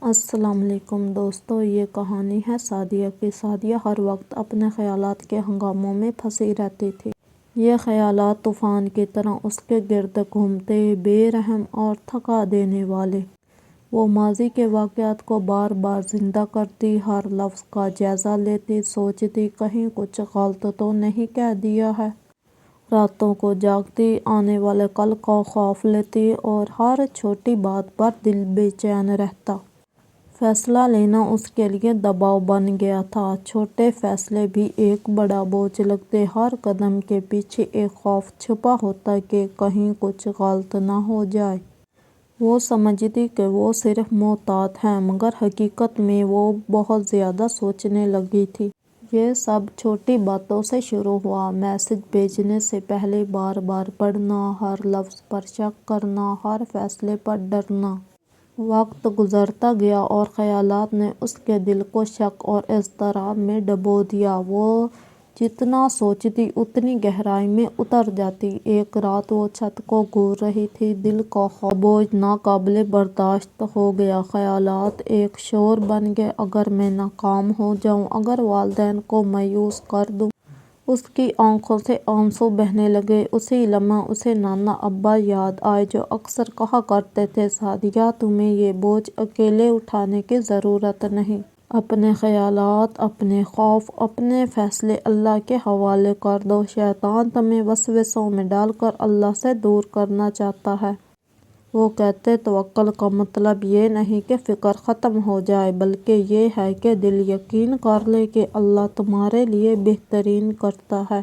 السلام علیکم دوستو، یہ کہانی ہے سعدیہ کی۔ سعدیہ ہر وقت اپنے خیالات کے ہنگاموں میں پھنسی رہتی تھی۔ یہ خیالات طوفان کی طرح اس کے گرد گھومتے، بے رحم اور تھکا دینے والے۔ وہ ماضی کے واقعات کو بار بار زندہ کرتی، ہر لفظ کا جائزہ لیتی، سوچتی کہیں کچھ غلط تو نہیں کہہ دیا ہے۔ راتوں کو جاگتی، آنے والے کل کا خوف لیتی اور ہر چھوٹی بات پر دل بے چین رہتا۔ فیصلہ لینا اس کے لیے دباؤ بن گیا تھا۔ چھوٹے فیصلے بھی ایک بڑا بوجھ لگتے، ہر قدم کے پیچھے ایک خوف چھپا ہوتا کہ کہیں کچھ غلط نہ ہو جائے۔ وہ سمجھتی کہ وہ صرف محتاط ہے، مگر حقیقت میں وہ بہت زیادہ سوچنے لگی تھی۔ یہ سب چھوٹی باتوں سے شروع ہوا، میسج بھیجنے سے پہلے بار بار پڑھنا، ہر لفظ پر شک کرنا، ہر فیصلے پر ڈرنا۔ وقت گزرتا گیا اور خیالات نے اس کے دل کو شک اور اضطراب میں ڈبو دیا۔ وہ جتنا سوچتی اتنی گہرائی میں اتر جاتی۔ ایک رات وہ چھت کو گھور رہی تھی، دل کا بوجھ ناقابل برداشت ہو گیا۔ خیالات ایک شور بن گئے، اگر میں ناکام ہو جاؤں، اگر والدین کو مایوس کر دوں۔ اس کی آنکھوں سے آنسو بہنے لگے۔ اسی لمحے اسے نانا ابا یاد آئے جو اکثر کہا کرتے تھے، سعدیہ تمہیں یہ بوجھ اکیلے اٹھانے کی ضرورت نہیں۔ اپنے خیالات، اپنے خوف، اپنے فیصلے اللہ کے حوالے کر دو۔ شیطان تمہیں وسوسوں میں ڈال کر اللہ سے دور کرنا چاہتا ہے۔ وہ کہتے توکل کا مطلب یہ نہیں کہ فکر ختم ہو جائے، بلکہ یہ ہے کہ دل یقین کر لے کہ اللہ تمہارے لیے بہترین کرتا ہے۔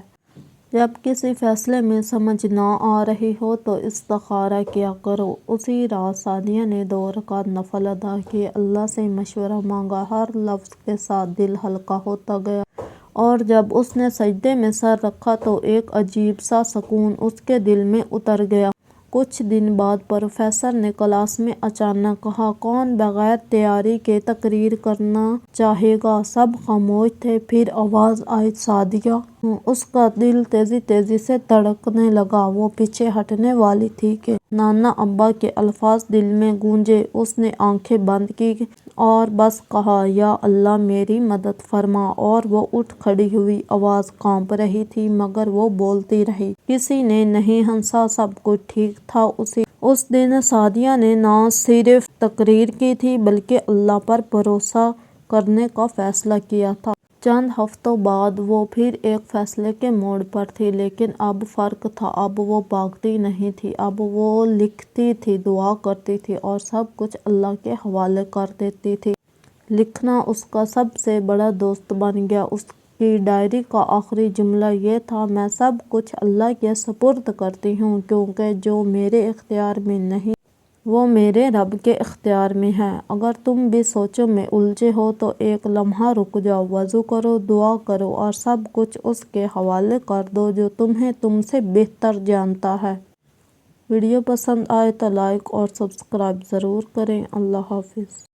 جب کسی فیصلے میں سمجھ نہ آ رہی ہو تو استخارہ کیا کرو۔ اسی رات سعدیہ نے 2 رکعت نفل ادا کیے، اللہ سے مشورہ مانگا۔ ہر لفظ کے ساتھ دل ہلکا ہوتا گیا، اور جب اس نے سجدے میں سر رکھا تو ایک عجیب سا سکون اس کے دل میں اتر گیا۔ کچھ دن بعد پروفیسر نے کلاس میں اچانک کہا، کون بغیر تیاری کے تقریر کرنا چاہے گا؟ سب خاموش تھے۔ پھر آواز آئی، سعدیہ! اس کا دل تیزی تیزی سے دھڑکنے لگا۔ وہ پیچھے ہٹنے والی تھی کہ نانا ابا کے الفاظ دل میں گونجے۔ اس نے آنکھیں بند کی اور بس کہا، یا اللہ میری مدد فرما، اور وہ اٹھ کھڑی ہوئی۔ آواز کانپ رہی تھی مگر وہ بولتی رہی۔ کسی نے نہیں ہنسا، سب کچھ ٹھیک تھا۔ اس دن سعدیہ نے نہ صرف تقریر کی تھی بلکہ اللہ پر بھروسہ کرنے کا فیصلہ کیا تھا۔ چند ہفتوں بعد وہ پھر ایک فیصلے کے موڑ پر تھی، لیکن اب فرق تھا۔ اب وہ بھاگتی نہیں تھی، اب وہ لکھتی تھی، دعا کرتی تھی اور سب کچھ اللہ کے حوالے کر دیتی تھی۔ لکھنا اس کا سب سے بڑا دوست بن گیا۔ اس کی ڈائری کا آخری جملہ یہ تھا، میں سب کچھ اللہ کے سپرد کرتی ہوں، کیونکہ جو میرے اختیار میں نہیں وہ میرے رب کے اختیار میں ہے۔ اگر تم بھی سوچوں میں الجھے ہو تو ایک لمحہ رک جاؤ، وضو کرو، دعا کرو اور سب کچھ اس کے حوالے کر دو جو تمہیں تم سے بہتر جانتا ہے۔ ویڈیو پسند آئے تو لائک اور سبسکرائب ضرور کریں۔ اللہ حافظ۔